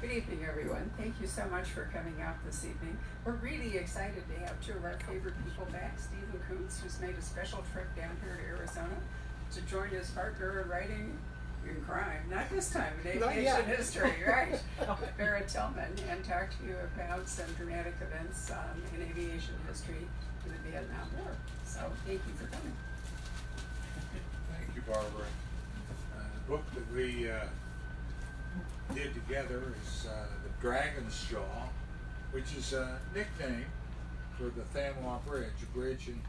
Good evening, everyone. Thank you so much for coming out this evening. We're really excited to have two of our favorite people back, Stephen Coonts, who's made a special trip down here to Arizona to join his partner in writing in crime, not this time, in aviation history, right? Barrett Tillman, and talk to you about some dramatic events in aviation history in the Vietnam War. So thank you for coming. Thank you, Barbara. The book that we did together is The Dragon's Jaw, which is a nickname for the Than Hoa Bridge, a bridge in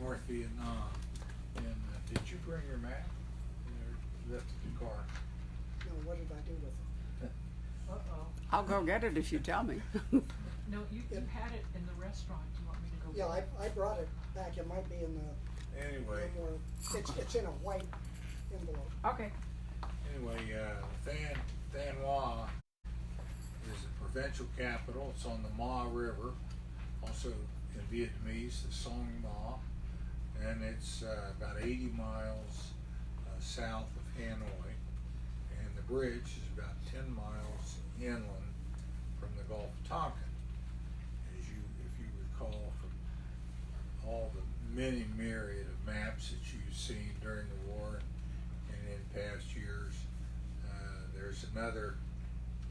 North Vietnam. And did you bring your map? You left it in the car. No, what did I do with it? Uh-oh. I'll go get it if you tell me. No, you had it in the restaurant. Do you want me to go Yeah, get it? I brought it back. It might be in the Anyway, it's in a white envelope. Okay. anyway, Than Hoa is the provincial capital. It's on the Ma River, also in Vietnamese, the Song Ma, and it's about 80 miles south of Hanoi, and the bridge is about 10 miles inland from the Gulf of Tonkin. If you recall from all the many myriad of maps that you've seen during the war and in past years, there's another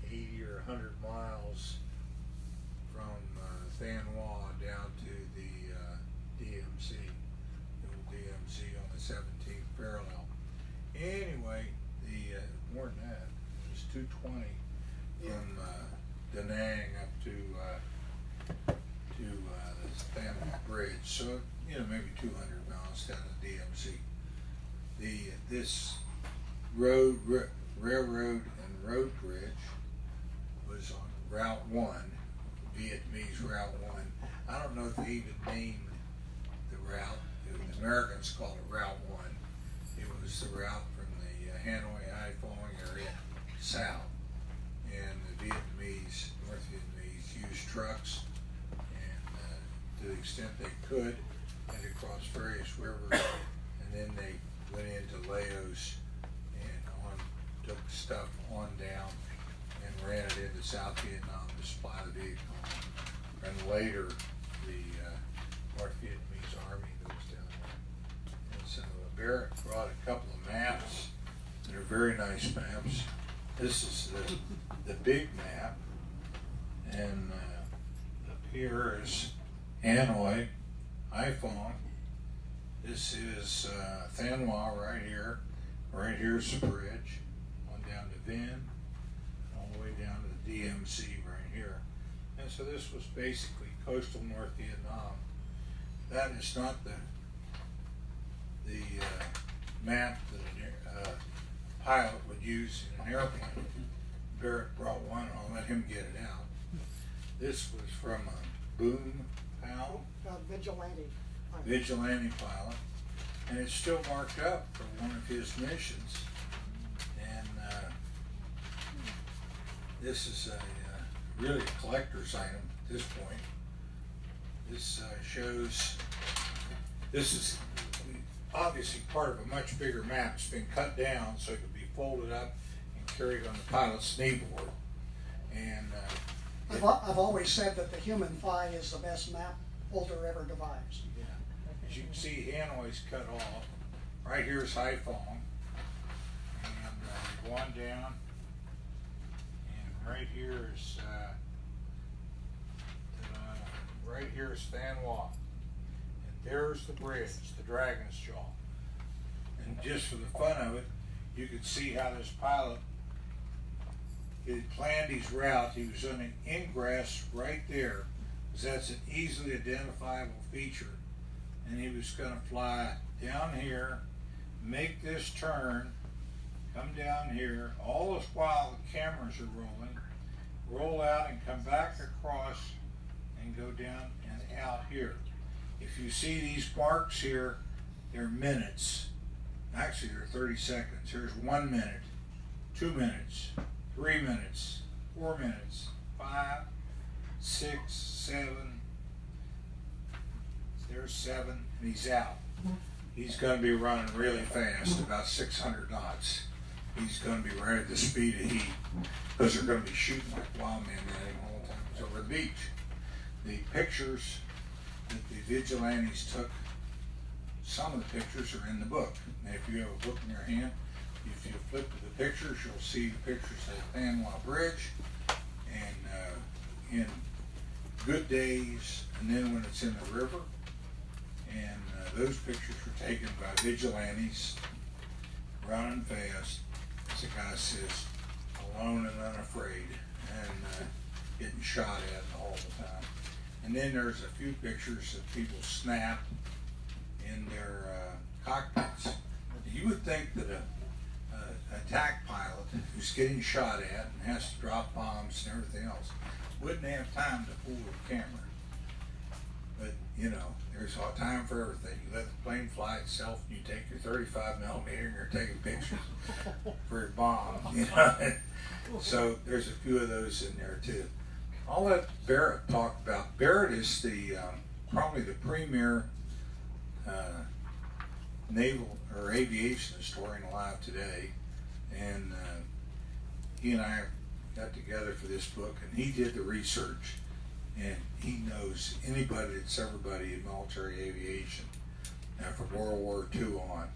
80 or 100 miles from Than Hoa down to the DMZ, the old DMZ on the 17th parallel. Anyway, more than that, it was 220 from Da Nang up to the Than Hoa Bridge. So maybe 200 miles down to DMZ. This railroad and road bridge was on Route 1, Vietnamese Route 1. I don't know if they even named the route. The Americans called it Route 1. It was the route from the Hanoi Haiphong area south. And the Vietnamese, North Vietnamese, used trucks, and to the extent they could, had to cross various rivers, and then they went into Laos and took stuff on down and ran it into South Vietnam to supply the Viet Cong. And later, the North Vietnamese army that was down there. And so Barrett brought a couple of maps that are very nice maps. This is the big map, and up here is Hanoi, Haiphong. This is Than Hoa right here. Right here's the bridge, on down to Vinh, all the way down to the DMZ right here. And so this was basically coastal North Vietnam. That is not the map that a pilot would use in an airplane. Barrett brought one. I'll let him get it out. This was from a boom pow. Vigilante pilot, and it's still marked up for one of his missions. And this is a really a collector's item at this point. This shows, this is obviously part of a much bigger map. It's been cut down so it could be folded up and carried on the pilot's kneeboard. And I've always said that the human thigh is the best map holder ever devised. yeah, as you can see, Hanoi's cut off. Right here is Haiphong, and you go on down, and right here is Than Hoa, and there's the bridge, the Dragon's Jaw. And just for the fun of it, you could see how this pilot, he had planned his route. He was on an ingress right there, because that's an easily identifiable feature. And he was going to fly down here, make this turn, come down here, all this while the cameras are rolling, roll out and come back across and go down and out here. If you see these marks here, they're minutes. Actually, they're 30 seconds. Here's 1 minute, 2 minutes, 3 minutes, 4 minutes, 5, 6, 7. There's 7, and he's out. He's going to be running really fast, about 600 knots. he's going to be right at the speed of heat because they're going to be shooting like wild men at him all the time. It's over the beach. The pictures that the vigilantes took, some of the pictures are in the book. And if you have a book in your hand, if you flip to the pictures, you'll see the pictures of the Panama Bridge and in good days, and then when it's in the river. And those pictures were taken by vigilantes running fast, as the guy says, alone and unafraid, and getting shot at all the time. And then there's a few pictures of people snapped in their cockpits. You would think that a attack pilot who's getting shot at and has to drop bombs and everything else wouldn't have time to pull the camera. But you know, there's all time for everything. You let the plane fly itself, and you take your 35 millimeter and you're taking pictures for your bomb. You know, so there's a few of those in there too. I'll let Barrett talk about. Barrett is the probably the premier naval or aviation historian alive today, and he and I got together for this book, and he did the research, and he knows anybody that's ever in military aviation from World War II on,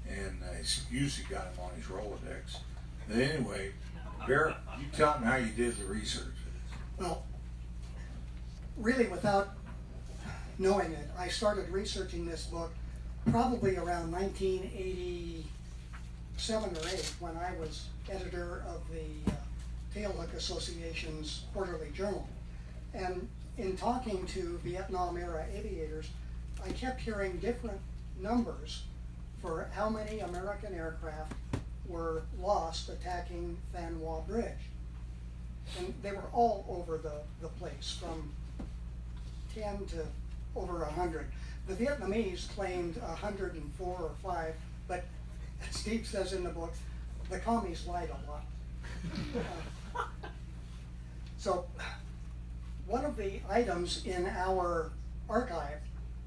and he's usually got him on his Rolodex. But anyway, Barrett, you tell him how you did the research. Well, really without knowing it, I started researching this book probably around 1987 or 8 when I was editor of the Tailhook Association's quarterly journal. And in talking to Vietnam era aviators, I kept hearing different numbers for how many American aircraft were lost attacking Than Hoa Bridge. And they were all over the place, from 10 to over 100. The Vietnamese claimed 104 or 5, but as Steve says in the book, the commies lied a lot. So one of the items in our archive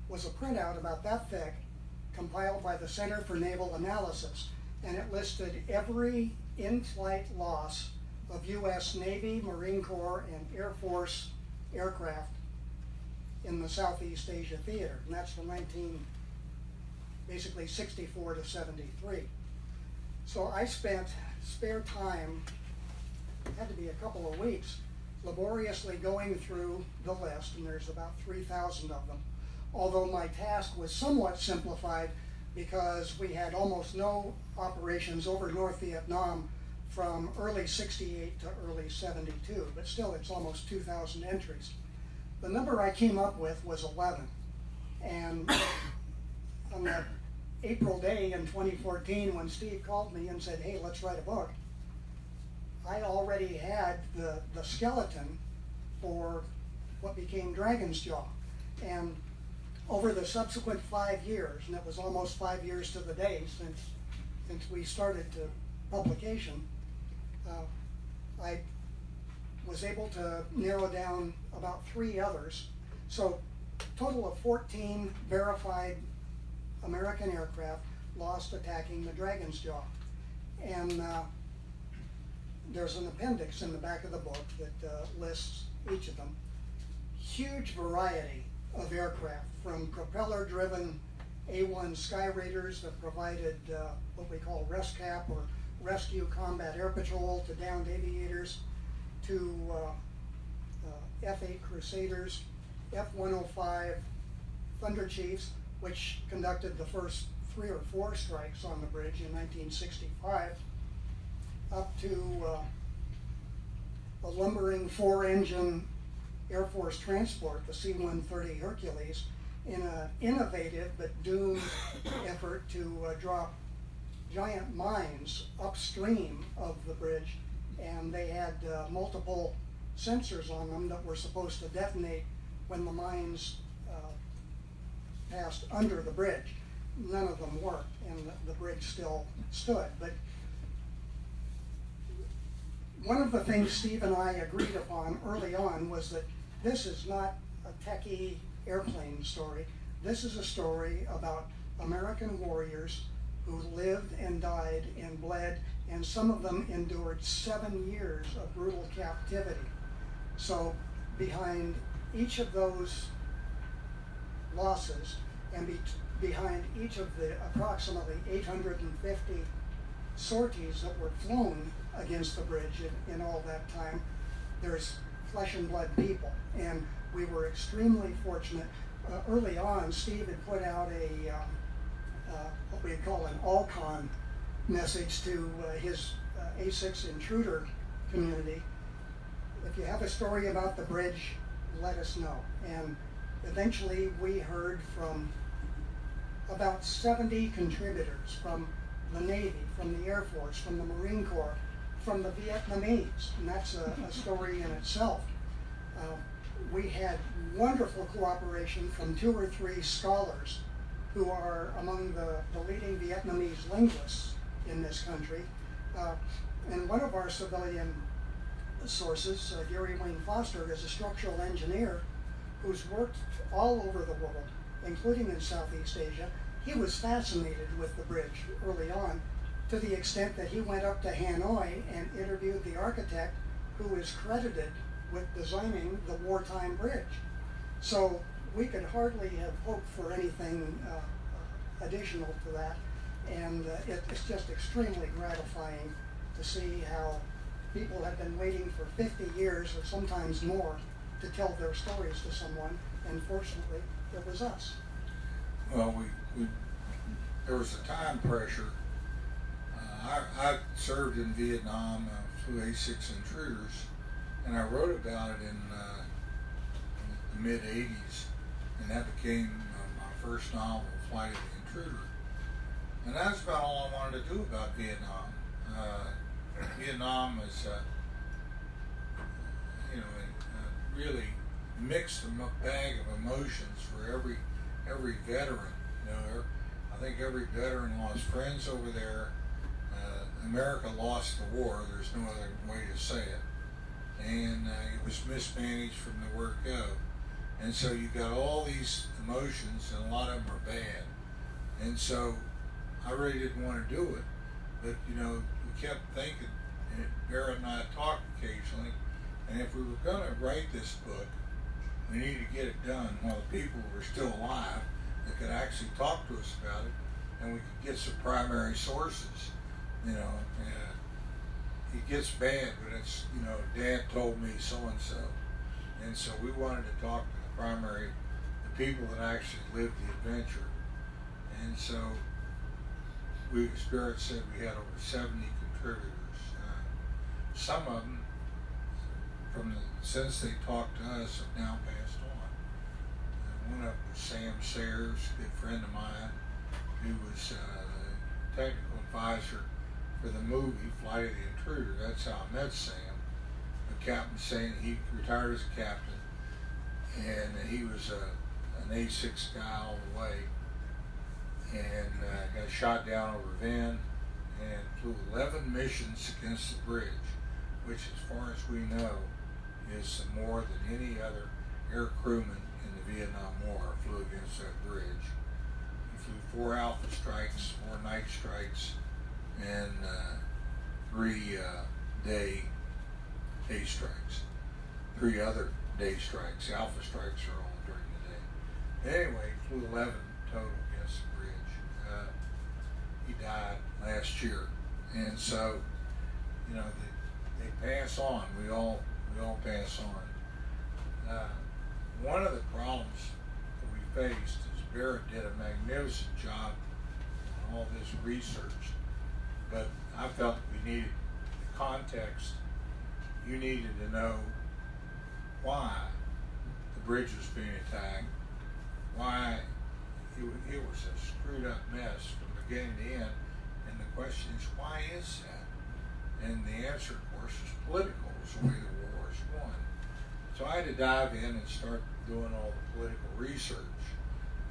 was a printout about that thick, compiled by the Center for Naval Analysis, and it listed every in-flight loss of U.S. Navy, Marine Corps, and Air Force aircraft in the Southeast Asia theater, and that's from basically 64 to 73. So I spent spare time, had to be a couple of weeks, laboriously going through the list, and there's about 3,000 of them. Although my task was somewhat simplified because we had almost no operations over North Vietnam from early 68 to early 72, but still it's almost 2,000 entries. The number I came up with was 11, and on that April day in 2014 when Steve called me and said, hey, let's write a book, I already had the skeleton for what became Dragon's Jaw. And over the subsequent 5 years, and it was almost 5 years to the day since we started to publication, I was able to narrow down about 3 others. So total of 14 verified American aircraft lost attacking the Dragon's Jaw. And there's an appendix in the back of the book that lists each of them. Huge variety of aircraft, from propeller-driven A-1 Sky Raiders that provided what we call RESCAP, or Rescue Combat Air Patrol, to downed aviators, to F-8 Crusaders, F-105 Thunder Chiefs, which conducted the first 3 or 4 strikes on the bridge in 1965, up to a lumbering 4-engine Air Force transport, the C-130 Hercules, in an innovative but doomed effort to drop giant mines upstream of the bridge, and they had multiple sensors on them that were supposed to detonate when the mines passed under the bridge. None of them worked, and the bridge still stood. But one of the things Steve and I agreed upon early on was that this is not a techie airplane story. This is a story about American warriors who lived and died and bled, and some of them endured 7 years of brutal captivity. So behind each of those losses and behind each of the approximately 850 sorties that were flown against the bridge in all that time, there's flesh and blood people. And we were extremely fortunate. Early on, Steve had put out what we'd call an all-con message to his A6 intruder community. If you have a story about the bridge, let us know. And eventually we heard from about 70 contributors from the Navy, from the Air Force, from the Marine Corps, from the Vietnamese, and that's a story in itself. We had wonderful cooperation from 2 or 3 scholars who are among the leading Vietnamese linguists in this country. And one of our civilian sources, Gary Wayne Foster, is a structural engineer who's worked all over the world, including in Southeast Asia. He was fascinated with the bridge early on, to the extent that he went up to Hanoi and interviewed the architect who is credited with designing the wartime bridge. So we could hardly have hoped for anything additional to that. And it's just extremely gratifying to see how people have been waiting for 50 years or sometimes more to tell their stories to someone, and fortunately it was us. Well, there was a time pressure. I served in Vietnam through A6 Intruders, and I wrote about it in the mid-'80s, and that became my first novel, Flight of the Intruder. And that's about all I wanted to do about Vietnam. Vietnam is, a really mixed bag of emotions for every veteran. I think every veteran lost friends over there. America lost the war. There's no other way to say it. And it was mismanaged from the word go. And so you got all these emotions, and a lot of them are bad. And so I really didn't want to do it. But, we kept thinking, and Barrett and I talked occasionally, and if we were going to write this book, we needed to get it done while the people were still alive that could actually talk to us about it, and we could get some primary sources. It gets bad, but it's, Dad told me so-and-so. And so we wanted to talk to the people that actually lived the adventure. And so as Barrett said, we had over 70 contributors. Some of them, since they talked to us, have now passed on. One of them was Sam Sayers, a good friend of mine, who was the technical advisor for the movie Flight of the Intruder. That's how I met Sam. But Captain Sam, he retired as a captain, and he was an A6 guy all the way, and got shot down over Vin and flew 11 missions against the bridge, which, as far as we know, is more than any other air crewman in the Vietnam War flew against that bridge. He flew 4 Alpha strikes, 4 night strikes, and 3 day strikes. 3 other day strikes. The Alpha strikes are all during the day. Anyway, he flew 11 total against the bridge. He died last year, and so they pass on. We all pass on. One of the problems that we faced is Barrett did a magnificent job on all this research, but I felt we needed the context. You needed to know why the bridge was being attacked, why it was a screwed up mess from beginning to end, and the question is, why is that? And the answer, of course, is political. It's the way the war is won. So I had to dive in and start doing all the political research,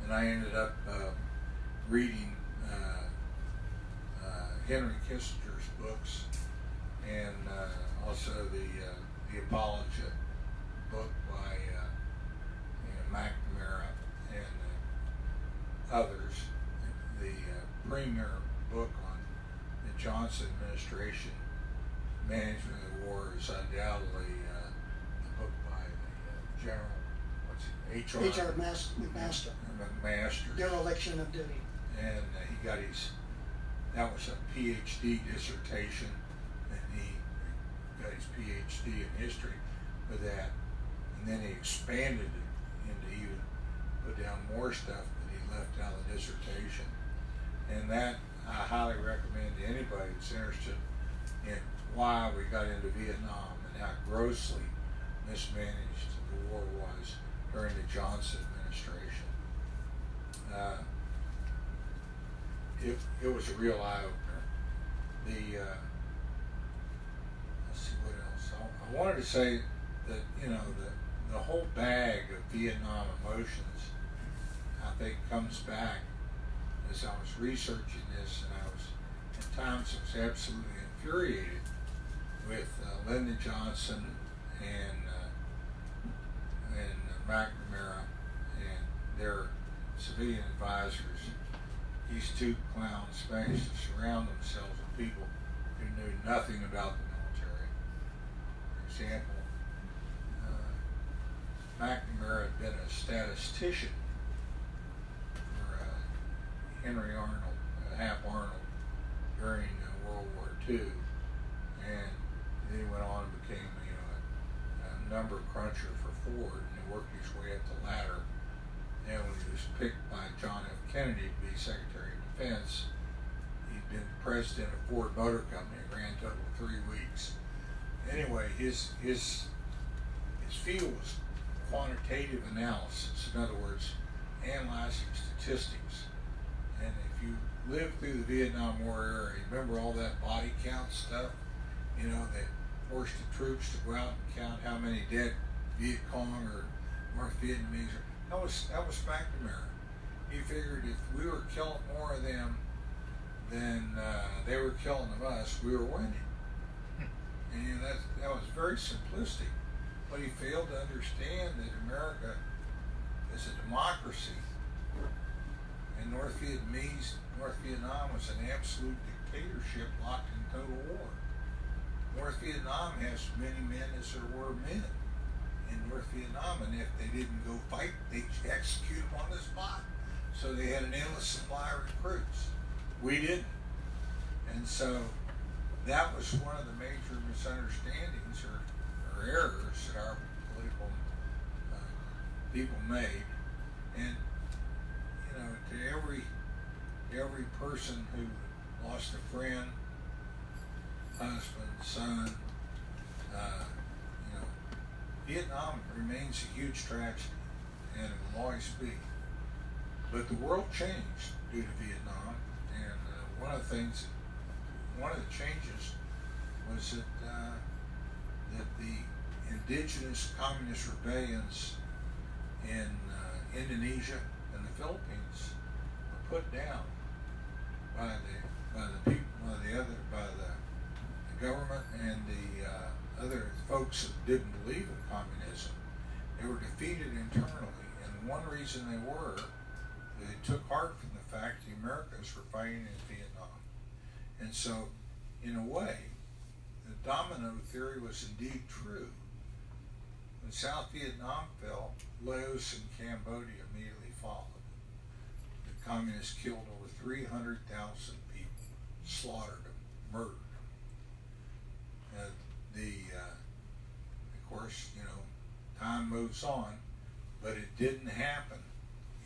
and I ended up reading Henry Kissinger's books, and also the Apologia book by McNamara and others, the premier administration, management of the war is undoubtedly the book by the General, H.R. Master, McMaster. Dereliction of Duty. And he got that was a PhD dissertation, and he got his PhD in history with that. And then he expanded it into even put down more stuff that he left out of the dissertation. And that I highly recommend to anybody that's interested in why we got into Vietnam and how grossly mismanaged the war was during the Johnson administration. It was a real eye-opener. Let's see what else. I wanted to say that, the whole bag of Vietnam emotions, I think, comes back as I was researching this, and at times I was absolutely infuriated with Lyndon Johnson and McNamara and their civilian advisors. These two clowns managed to surround themselves with people who knew nothing about the military. For example, McNamara had been a statistician for Henry Arnold, Hap Arnold, during World War II, and then he went on and became a number cruncher for Ford, and he worked his way up the ladder. And when he was picked by John F. Kennedy to be Secretary of Defense, he'd been president of Ford Motor Company, a grand total of 3 weeks. Anyway, his field was quantitative analysis. In other words, analyzing statistics. And if you lived through the Vietnam War era, you remember all that body count stuff? They forced the troops to go out and count how many dead Viet Cong or North Vietnamese. That was McNamara. He figured if we were killing more of them than they were killing of us, we were winning. And that was very simplistic. But he failed to understand that America is a democracy, and North Vietnam was an absolute dictatorship locked in total war. North Vietnam has as many men as there were men in North Vietnam, and if they didn't go fight, they execute them on the spot. So they had an endless supply of recruits. We didn't. And so that was one of the major misunderstandings or errors that our political people made. And to every person who lost a friend, husband, son, Vietnam remains a huge tragedy, and it will always be. But the world changed due to Vietnam, and one of the changes was that the indigenous communist rebellions in Indonesia and the Philippines were put down by the government and the other folks that didn't believe in communism. They were defeated internally, and one reason they took heart from the fact the Americans were fighting in Vietnam. And so, in a way, the domino theory was indeed true. When South Vietnam fell, Laos and Cambodia immediately followed. The communists killed over 300,000 people, slaughtered them, murdered them. Of course, time moves on, but it didn't happen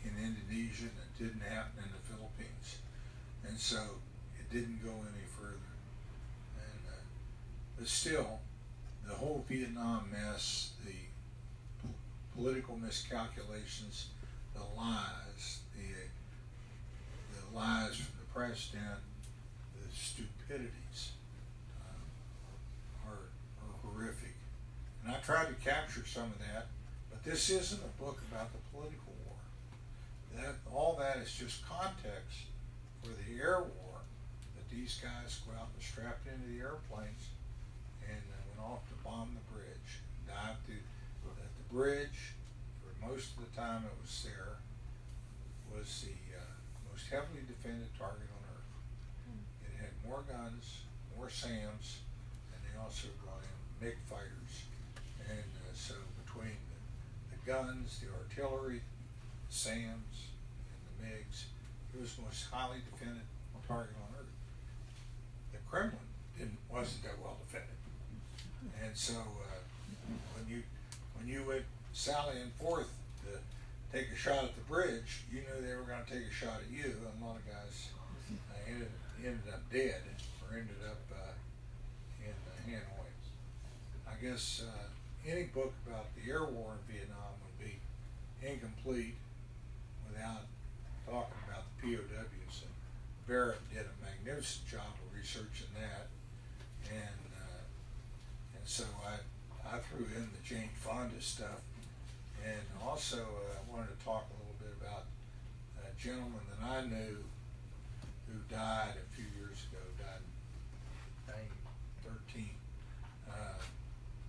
in Indonesia, and it didn't happen in the Philippines. And so it didn't go any further. But still, the whole Vietnam mess, the political miscalculations, the lies, the lies from the president, the stupidities are horrific. And I tried to capture some of that, but this isn't a book about the political war. All that is just context for the air war that these guys go out and strapped into the airplanes and went off to bomb the bridge, dived through the bridge. For most of the time it was there, was the most heavily defended target on Earth. It had more guns, more more SAMs, and they also brought in MiG fighters. And so between the guns, the artillery, the SAMs, and the MiGs, it was the most highly defended target on Earth. The Kremlin wasn't that well defended. And so when you went sallying forth to take a shot at the bridge, you knew they were going to take a shot at you, and a lot of guys ended up dead or ended up in Hanoi. I guess any book about the air war in Vietnam would be incomplete without talking about the POWs. And Barrett did a magnificent job of researching that, and so I threw in the Jane Fonda stuff, and also wanted to talk a little bit about a gentleman that I knew who died a few years ago, died in 1913,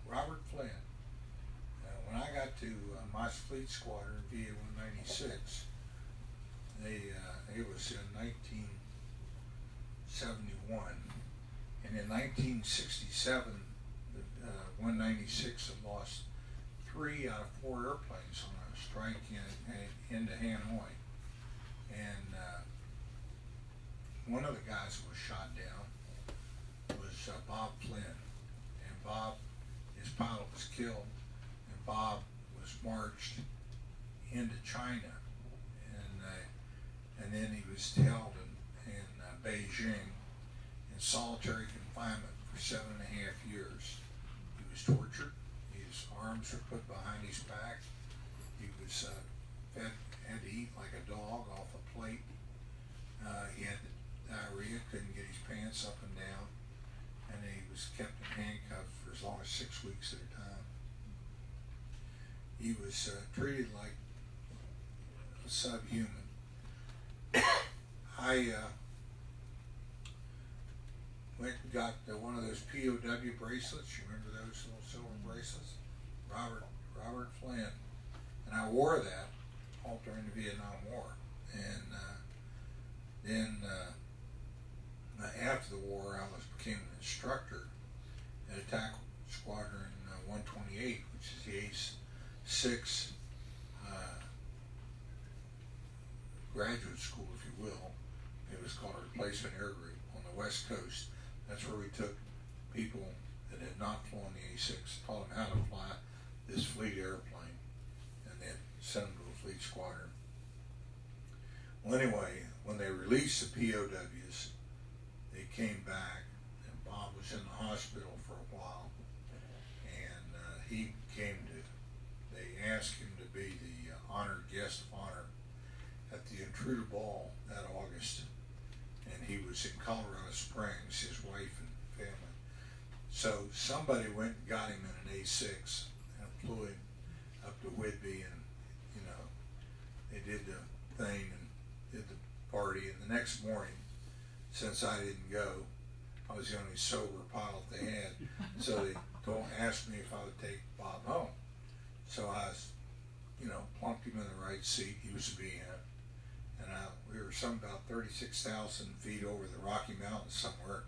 Robert Flynn. When I got to my fleet squadron, VA 196, it was in 1971, and in 1967, 196 had lost 3 out of 4 airplanes on a strike into Hanoi, and one of the guys who was shot down was Bob Flynn, and his pilot was killed, and Bob was marched into China, and then he was held in Beijing in solitary confinement for 7.5 years. He was tortured. His arms were put behind his back. He was had to eat like a dog off a plate. He had diarrhea, couldn't get his pants up and down, and he was kept in handcuffs for as long as 6 weeks at a time. He was treated like a subhuman. I went and got one of those POW bracelets. You remember those little silver bracelets? Robert Flynn. And I wore that all during the Vietnam War. And then after the war, I became an instructor at Attack Squadron 128, which is the A6 graduate school, if you will. It was called a replacement air group on the West Coast. That's where we took people that had not flown the A6, taught them how to fly this fleet airplane, and then sent them to a fleet squadron. Well, anyway, when they released the POWs, they came back, and Bob was in the hospital for a while, and they asked him to be the honored guest of honor at the Intruder Ball that August, and he was in Colorado Springs, his wife and family. So somebody went and got him in an A6 and flew him up to Whidbey, and they did the thing and did the party. And the next morning, since I didn't go, I was the only sober pilot they had, so they asked me if I would take Bob home. So I plunked him in the right seat. He was a BN. And we were about 36,000 feet over the Rocky Mountains somewhere.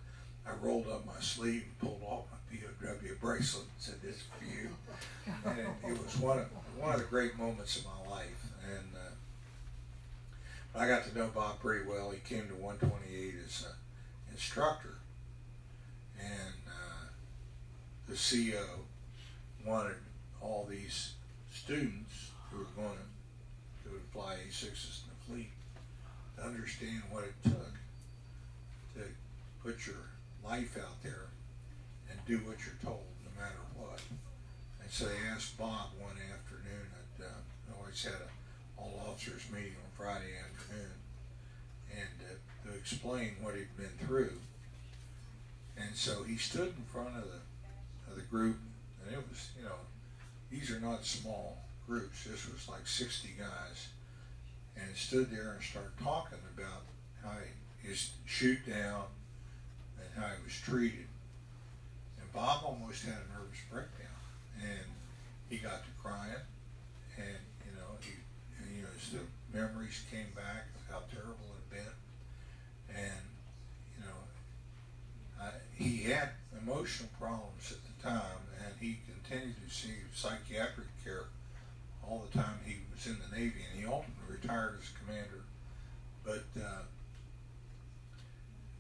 I rolled up my sleeve and pulled off my POW bracelet and said, "This is for you." And it was one of the great moments of my life. And I got to know Bob pretty well. He came to 128 as an instructor, and the CO wanted all these students who were going to fly A6s in the fleet to understand what it took to put your life out there and do what you're told no matter what. And so they asked Bob one afternoon at I always had an all officers meeting on Friday afternoon, and to explain what he'd been through. And so he stood in front of the group, and it was, these are not small groups. This was like 60 guys, and stood there and started talking about how his shoot down and how he was treated. And Bob almost had a nervous breakdown, and he got to crying, and as the memories came back of how terrible it had been, and he had emotional problems at the time, and he continued to receive psychiatric care all the time he was in the Navy, and he ultimately retired as commander. But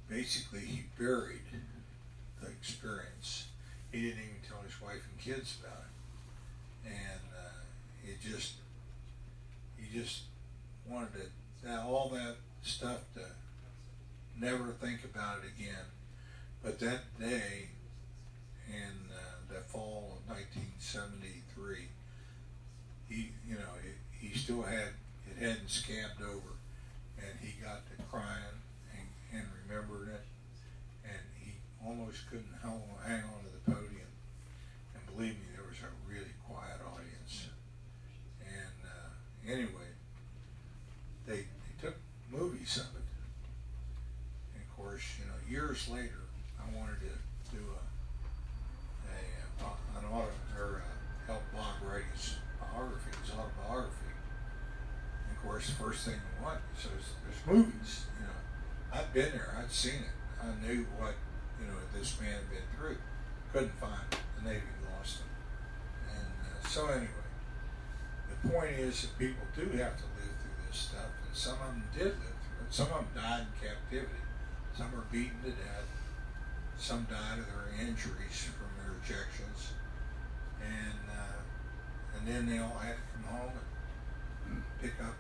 basically, he buried the experience. He didn't even tell his wife and kids about it, and he just wanted to all that stuff to never think about it again. But that day, in the fall of 1973, he still had, it hadn't scabbed over, and he got to crying and remembered it, and he almost couldn't hang on to the podium. And believe me, there was a really quiet audience. And anyway, they took movies of it. And of course, years later, I wanted to do help Bob write his autobiography. And of course, the first thing I wanted, so there's movies. I'd been there, I'd seen it, I knew what this man had been through. Couldn't find it. The Navy lost him. And so anyway, the point is that people do have to live through this stuff, and some of them did live through it. Some of them died in captivity. Some were beaten to death. Some died of their injuries from their ejections, and then they all had to come home and pick up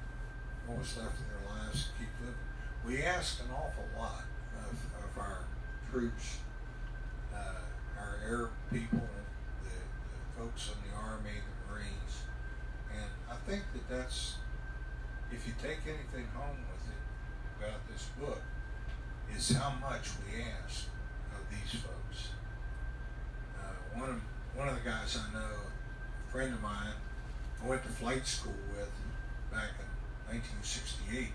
what was left of their lives to keep living. We ask an awful lot of our troops, our air people, the folks in the Army, the Marines, and I think that's, if you take anything home with it about this book, is how much we ask of these folks. One of the guys I know, a friend of mine, I went to flight school with back in 1968,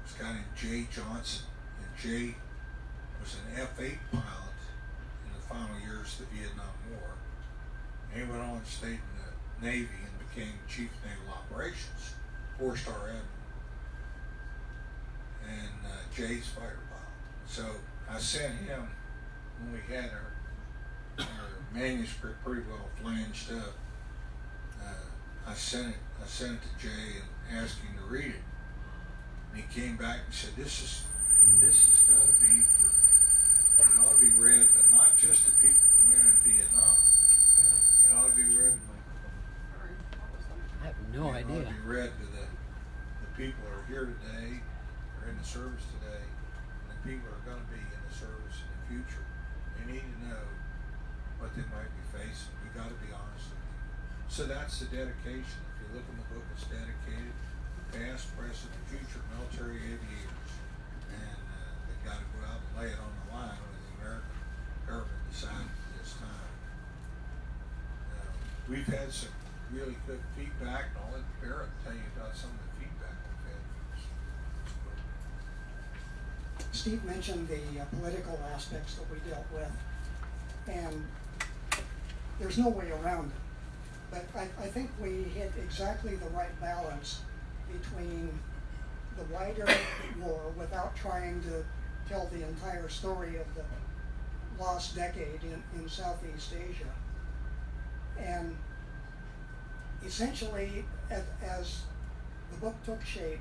was a guy named Jay Johnson, and Jay was an F-8 pilot in the final years of the Vietnam War. And he went on and stayed in the Navy and became Chief of Naval Operations, 4-star admiral. And Jay's fighter pilot. So I sent him, when we had our manuscript pretty well flanged up, I sent it to Jay and asked him to read it. And he came back and said, this has got to be it ought to be read, but not just to people who went in Vietnam. It ought to be read. I have no idea. It ought to be read to the people who are here today, are in the service today, and the people who are going to be in the service in the future. They need to know what they might be facing. We got to be honest with them. So that's the dedication. If you look in the book, it's dedicated to past, present, and future military aviators, and they've got to go out and lay it on the line when the American government decided at this time. We've had some really good feedback, and I'll let Barrett tell you about some of the feedback we've had from this book. Steve mentioned the political aspects that we dealt with, and there's no way around it. But I think we hit exactly the right balance between the wider war without trying to tell the entire story of the lost decade in Southeast Asia. And essentially, as the book took shape,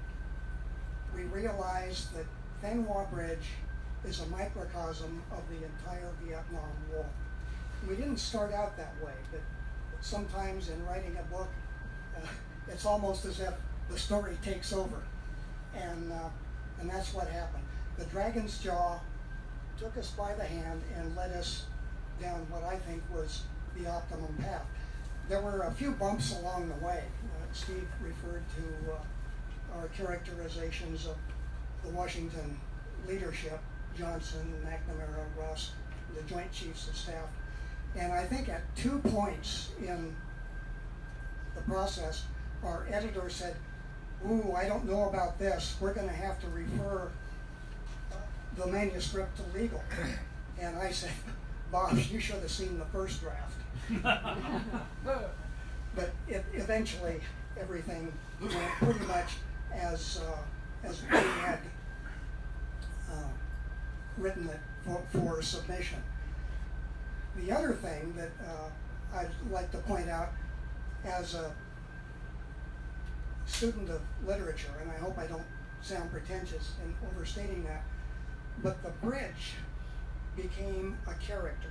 we realized that Thanh Hoa Bridge is a microcosm of the entire Vietnam War. We didn't start out that way, but sometimes in writing a book, it's almost as if the story takes over, and that's what happened. The Dragon's Jaw took us by the hand and led us down what I think was the optimum path. There were a few bumps along the way. Steve referred to our characterizations of the Washington leadership, Johnson, McNamara, Rusk, the Joint Chiefs of Staff. And I think at 2 points in the process, our editor said, ooh, I don't know about this. We're going to have to refer the manuscript to legal. And I said, Bob, you should have seen the first draft. But eventually, everything went pretty much as we had written it for submission. The other thing that I'd like to point out as a student of literature, and I hope I don't sound pretentious in overstating that, but the bridge became a character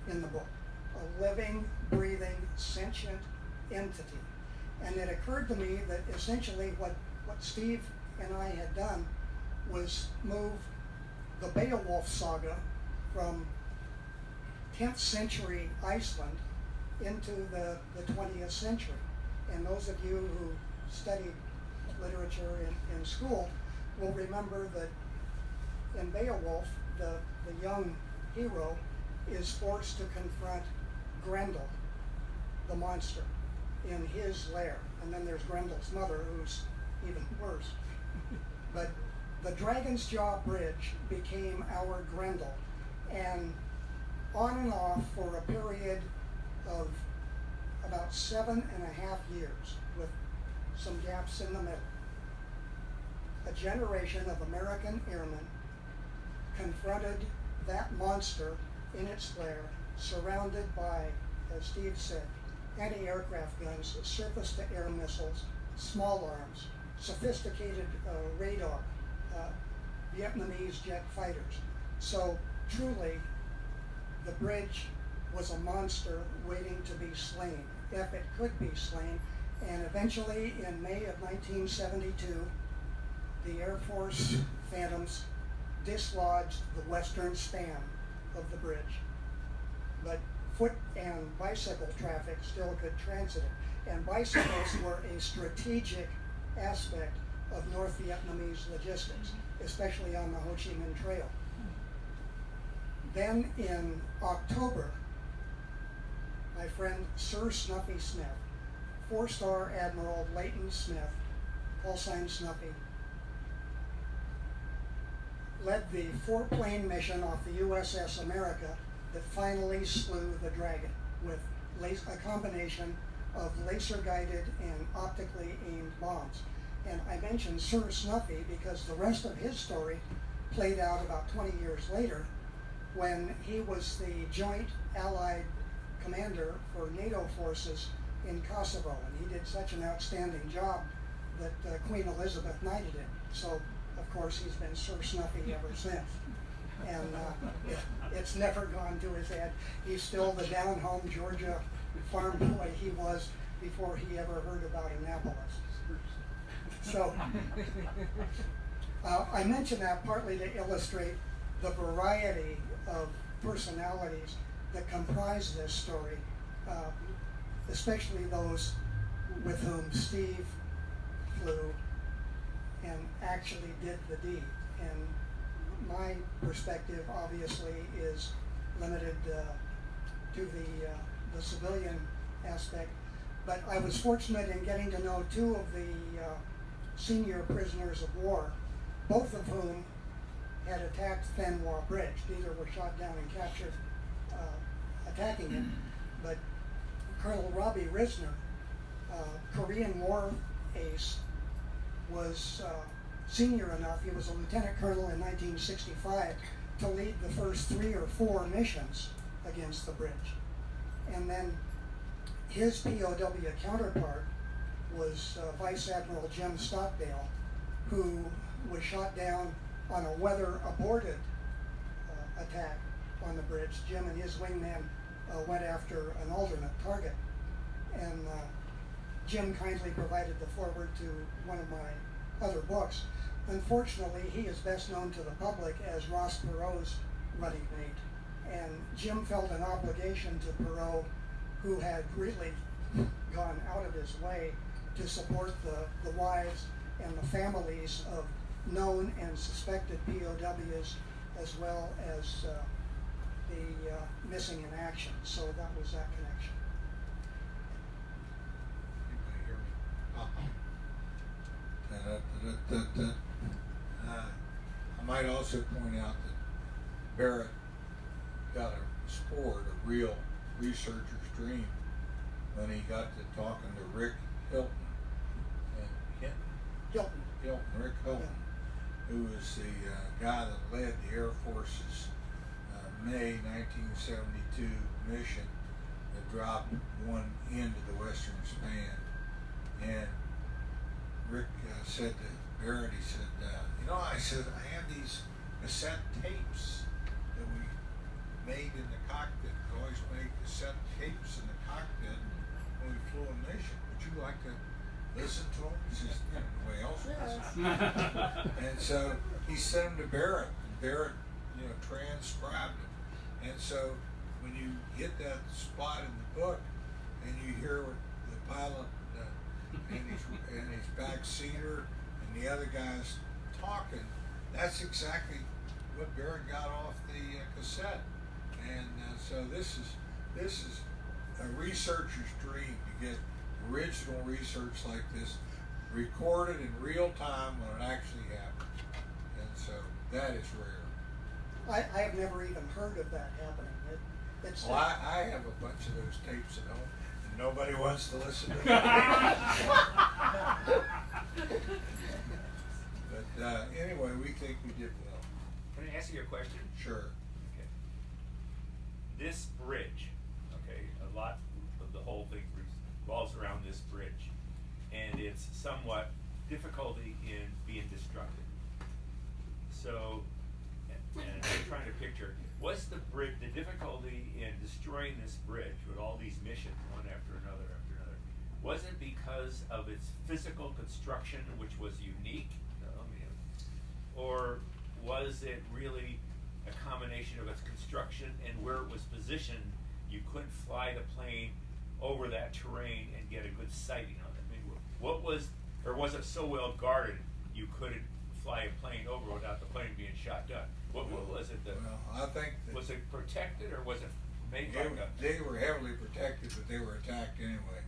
in the book, a living, breathing, sentient entity. And it occurred to me that essentially what Steve and I had done was move the Beowulf saga from 10th century Iceland into the 20th century. And those of you who studied literature in school will remember that in Beowulf, the young hero is forced to confront Grendel, the monster, in his lair. And then there's Grendel's mother, who's even worse. But the Dragon's Jaw Bridge became our Grendel, and on and off for a period of about 7.5 years, with some gaps in the middle, a generation of American airmen confronted that monster in its lair, surrounded by, as Steve said, anti-aircraft guns, surface-to-air missiles, small arms, sophisticated radar, Vietnamese jet fighters. So truly, the bridge was a monster waiting to be slain, if it could be slain. And eventually, in May of 1972, the Air Force Phantoms dislodged the western span of the bridge. But foot and bicycle traffic still could transit it. And bicycles were a strategic aspect of North Vietnamese logistics, especially on the Ho Chi Minh Trail. Then in October, my friend Sir Snuffy Smith, 4-star Admiral Leighton Smith, call sign Snuffy, led the 4-plane mission off the USS America that finally slew the Dragon with a combination of laser-guided and optically aimed bombs. And I mentioned Sir Snuffy because the rest of his story played out about 20 years later when he was the joint Allied commander for NATO forces in Kosovo. And he did such an outstanding job that Queen Elizabeth knighted him. So, of course, he's been Sir Snuffy ever since. And it's never gone to his head. He's still the down-home Georgia farm boy he was before he ever heard about Annapolis. So, I mention that partly to illustrate the variety of personalities that comprise this story, especially those with whom Steve flew and actually did the deed. And my perspective, obviously, is limited to the civilian aspect. But I was fortunate in getting to know 2 of the senior prisoners of war, both of whom had attacked Thanhua Bridge. Neither were shot down and captured attacking it, but Colonel Robbie Risner, Korean War ace, was senior enough, he was a lieutenant colonel in 1965, to lead the first 3 or 4 missions against the bridge. And then his POW counterpart was Vice Admiral Jim Stockdale, who was shot down on a weather-aborted attack on the bridge. Jim and his wingman went after an alternate target. And Jim kindly provided the foreword to one of my other books. Unfortunately, he is best known to the public as Ross Perot's running mate. And Jim felt an obligation to Perot, who had really gone out of his way to support the wives and the families of known and suspected POWs, as well as the missing in action. So that was that connection. Anybody hear me? I might also point out that Barrett got a sport, a real researcher's dream, when he got to talking to Rick Hilton, Rick Hilton, who was the guy that led the Air Force's May 1972 mission that dropped one into the Western Span. And Rick said to Barrett, he said, I said, I have these cassette tapes that we made in the cockpit. We always made cassette tapes in the cockpit when we flew a mission. Would you like to listen to them? He says, nobody else listens. And so he sent them to Barrett, and Barrett, transcribed them. And so when you hit that spot in the book and you hear what the pilot and his backseater and the other guys talking, that's exactly what Barrett got off the cassette. And so this is a researcher's dream to get original research like this recorded in real time when it actually happens. And so that is rare. I have never even heard of that happening. Well, I have a bunch of those tapes at home, and nobody wants to listen to them. But anyway, we think we did well. Can I ask you a question? Sure. Okay. This bridge, okay, a lot of the whole thing revolves around this bridge, and it's somewhat difficulty in being destructive. So, and I'm trying to picture, what's the difficulty in destroying this bridge with all these missions, one after another, was it because of its physical construction, which was unique? Or was it really a combination of its construction and where it was positioned? You couldn't fly the plane over that terrain and get a good sighting on it. I mean, what was, or was it so well guarded you couldn't fly a plane over without the plane being shot down? What was it? Well, I think that was it protected or was it made by guns? They were heavily protected, but they were attacked anyway.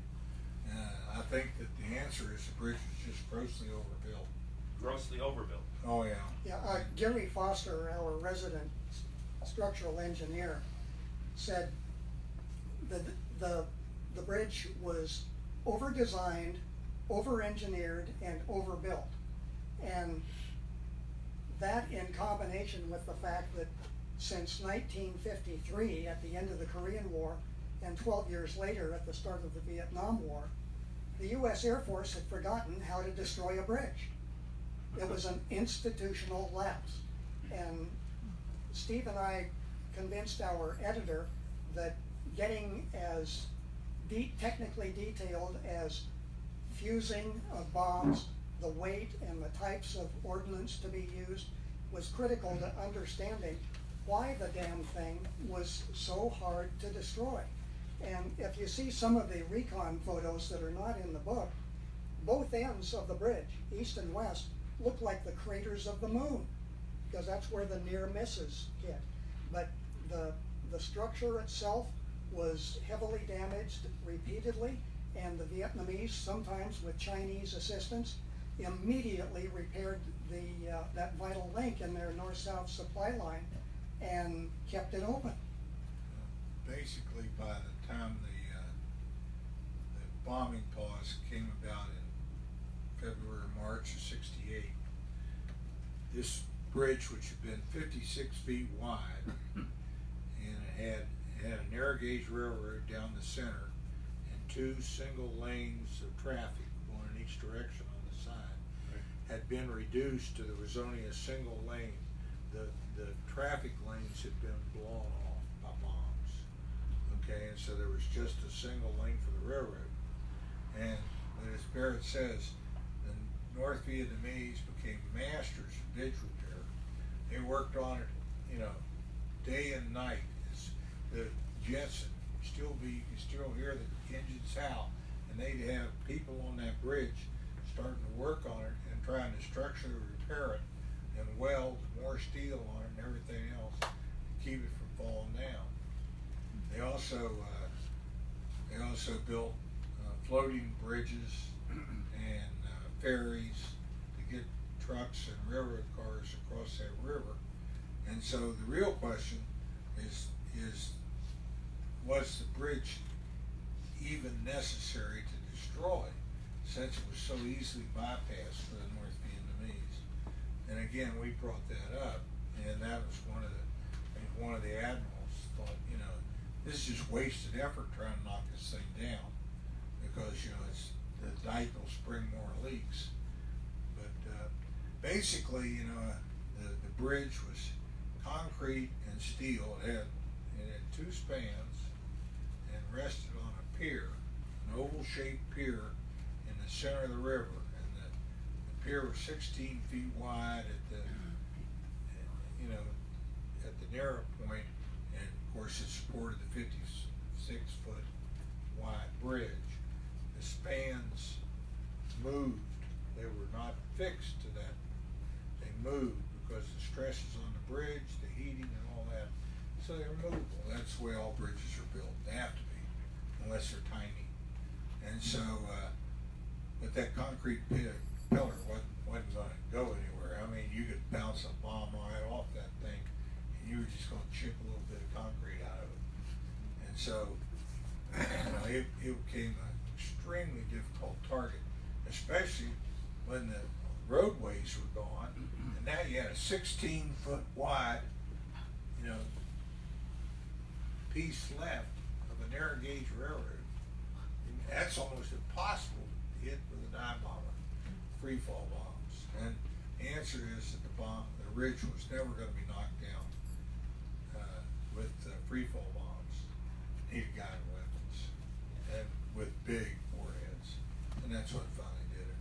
I think that the answer is the bridge was just grossly overbuilt. Grossly overbuilt. Oh yeah. Yeah, Gary Foster, our resident structural engineer, said that the bridge was over-designed, over-engineered, and overbuilt. And that in combination with the fact that since 1953, at the end of the Korean War, and 12 years later at the start of the Vietnam War, the U.S. Air Force had forgotten how to destroy a bridge. It was an institutional lapse. And Steve and I convinced our editor that getting as technically detailed as fusing of bombs, the weight and the types of ordnance to be used was critical to understanding why the damn thing was so hard to destroy. And if you see some of the recon photos that are not in the book, both ends of the bridge, east and west, look like the craters of the moon, because that's where the near misses hit. But the structure itself was heavily damaged repeatedly, and the Vietnamese, sometimes with Chinese assistance, immediately repaired that vital link in their north-south supply line and kept it open. Basically, by the time the bombing pause came about in February, March of '68, this bridge, which had been 56 feet wide, and it had a narrow gauge railroad down the center and two single lanes of traffic going in each direction on the side, had been reduced to there was only a single lane. The traffic lanes had been blown off by bombs. Okay, and so there was just a single lane for the railroad. And as Barrett says, the North Vietnamese became masters of bridge repair. They worked on it, day and night. It's the jets you can still hear the engines howl, and they'd have people on that bridge starting to work on it and trying to structurally repair it and weld more steel on it and everything else to keep it from falling down. They also built floating bridges and ferries to get trucks and railroad cars across that river. And so the real question is was the bridge even necessary to destroy, since it was so easily bypassed for the North Vietnamese? And again, we brought that up, and that was one of the, one of the admirals thought, you know, this is just wasted effort trying to knock this thing down, because, you know, the dike will spring more leaks. But basically, you know, the bridge was concrete and steel. It had two spans and rested on a pier, an oval-shaped pier in the center of the river. And the pier was 16 feet wide at the, you know, at the narrow point, and of course it supported the 56-foot wide bridge. The spans moved. They were not fixed to that. They moved because the stresses on the bridge, the heating and all that. So they're movable. That's the way all bridges are built. They have to be, unless they're tiny. And so, but that concrete pillar wasn't going to go anywhere. I mean, you could bounce a bomb right off that thing, and you were just going to chip a little bit of concrete out of it. And so, you know, it became an extremely difficult target, especially when the roadways were gone, and now you had a 16-foot wide, you know, piece left of a narrow gauge railroad. And that's almost impossible to hit with a dive bomber, free fall bombs. And the answer is that the ridge was never going to be knocked down with free fall bombs. Needed guided weapons, and with big warheads, and that's what finally did it.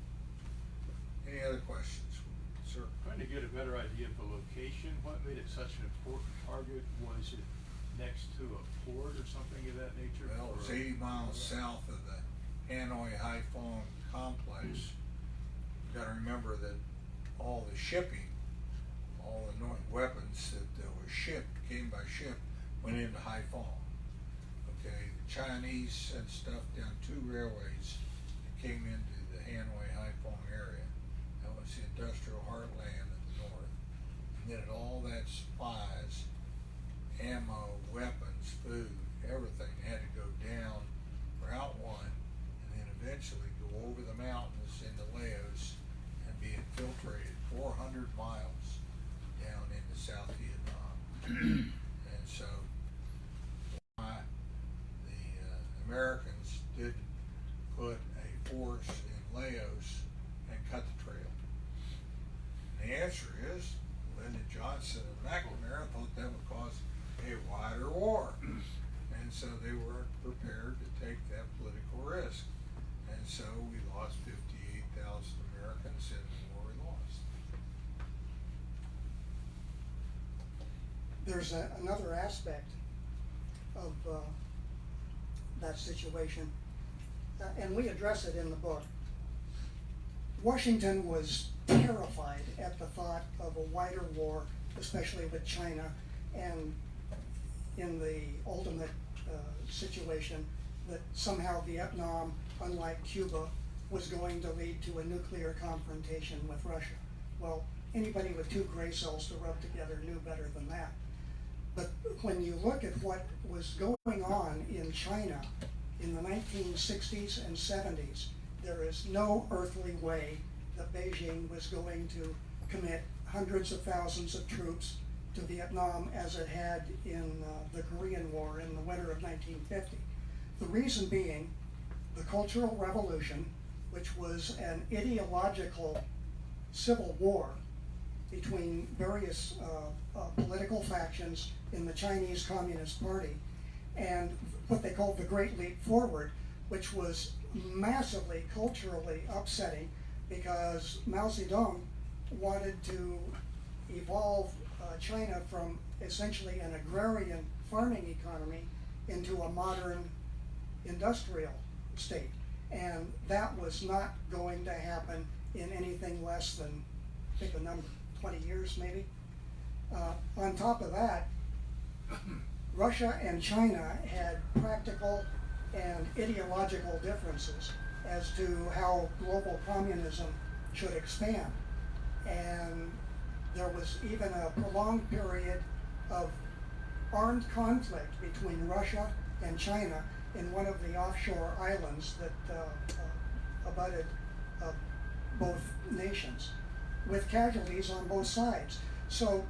Any other questions, sir? Trying to get a better idea of the location, what made it such an important target? Was it next to a port or something of that nature? Well, it was 80 miles south of the Hanoi Haiphong complex. You gotta remember that all the shipping, all the weapons that were shipped, came by ship, went into Haiphong. Okay, the Chinese sent stuff down two railways that came into the Hanoi Haiphong area. That was the industrial heartland of the north. And then all that supplies, ammo, weapons, food, everything had to go down Route 1 and then eventually go over the mountains into Laos and be infiltrated 400 miles down into South Vietnam. And so why the Americans did put a force in Laos and cut the trail. And the answer is Lyndon Johnson and McNamara thought that would cause a wider war. And so they weren't prepared to take that political risk. And so we lost 58,000 Americans in the war we lost. There's another aspect of that situation, and we address it in the book. Washington was terrified at the thought of a wider war, especially with China, and in the ultimate situation that somehow Vietnam, unlike Cuba, was going to lead to a nuclear confrontation with Russia. Well, anybody with two gray cells to rub together knew better than that. But when you look at what was going on in China in the 1960s and 70s, there is no earthly way that Beijing was going to commit hundreds of thousands of troops to Vietnam as it had in the Korean War in the winter of 1950. The reason being the Cultural Revolution, which was an ideological civil war between various political factions in the Chinese Communist Party, and what they called the Great Leap Forward, which was massively culturally upsetting because Mao Zedong wanted to evolve China from essentially an agrarian farming economy into a modern industrial state. And that was not going to happen in anything less than, pick a number, 20 years maybe. On top of that, Russia and China had practical and ideological differences as to how global communism should expand. And there was even a prolonged period of armed conflict between Russia and China in one of the offshore islands that abutted both nations, with casualties on both sides. So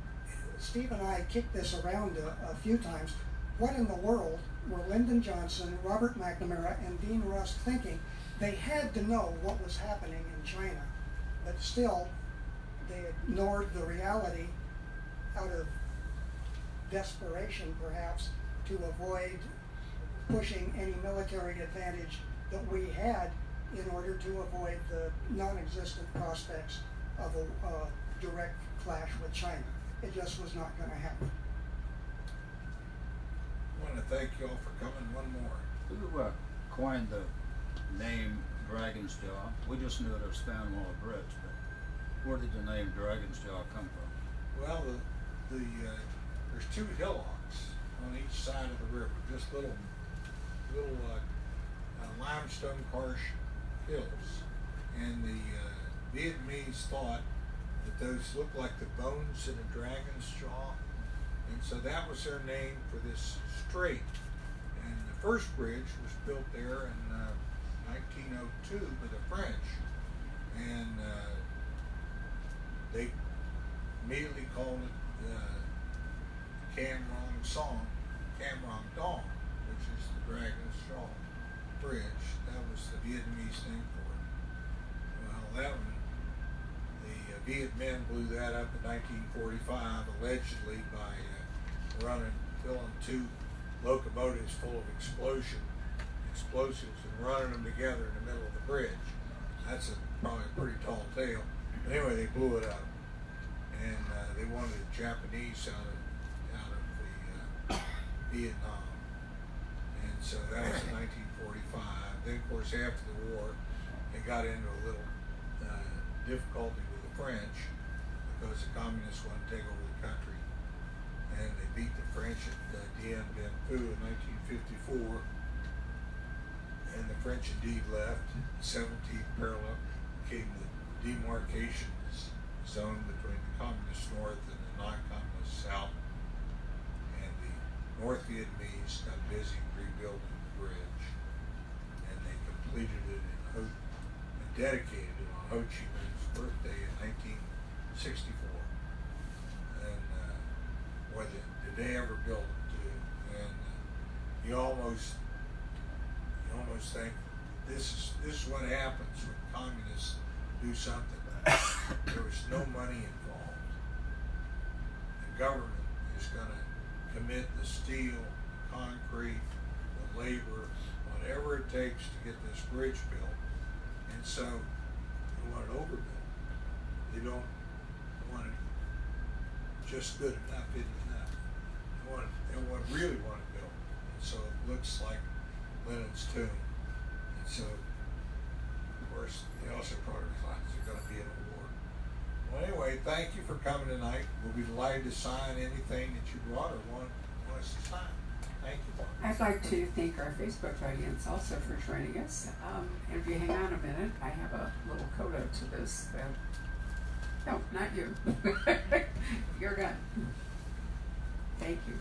Steve and I kicked this around a few times. What in the world were Lyndon Johnson, Robert McNamara, and Dean Rusk thinking? They had to know what was happening in China, but still, they ignored the reality out of desperation, perhaps, to avoid pushing any military advantage that we had in order to avoid the non-existent prospects of a direct clash with China. It just was not going to happen. I want to thank you all for coming. One more. Who coined the name Dragon's Jaw? We just knew it as Spanwall Bridge, but where did the name Dragon's Jaw come from? Well, there's two hillocks on each side of the river, just little limestone karst hills, and the Vietnamese thought that those looked like the bones in a dragon's jaw, and so that was their name for this strait. And the first bridge was built there in 1902 by the French, and they immediately called it Cam Rong Dong, which is the Dragon's Jaw Bridge. That was the Vietnamese name for it. Well, that one, the Viet Minh blew that up in 1945, allegedly by filling two locomotives full of explosives and running them together in the middle of the bridge. That's probably a pretty tall tale. But anyway, they blew it up, and they wanted the Japanese out of the Vietnam, and so that was in 1945. Then, of course, after the war, they got into a little difficulty with the French because the communists wanted to take over the country, and they beat the French at Dien Bien Phu in 1954, and the French indeed left. The 17th parallel became the demarcation zone between the communist north and the non-communist south, and the North Vietnamese got busy rebuilding the bridge, and they completed it and dedicated it on Ho Chi Minh's birthday in 1964. And did they ever build it too? And you almost think this is what happens when communists do something. There was no money involved. The government is going to commit the steel, the concrete, the labor, whatever it takes to get this bridge built. And so they want it overbuilt. They don't want it just good enough, isn't enough. They really want it built. And so it looks like Lenin's tomb. And so, of course, they also probably realize they're going to be in a war. Well, anyway, thank you for coming tonight. We'll be delighted to sign anything that you brought or want us to sign. Thank you. I'd like to thank our Facebook audience also for joining us. And if you hang on a minute, I have a little coda to this. No, not you. You're good. Thank you.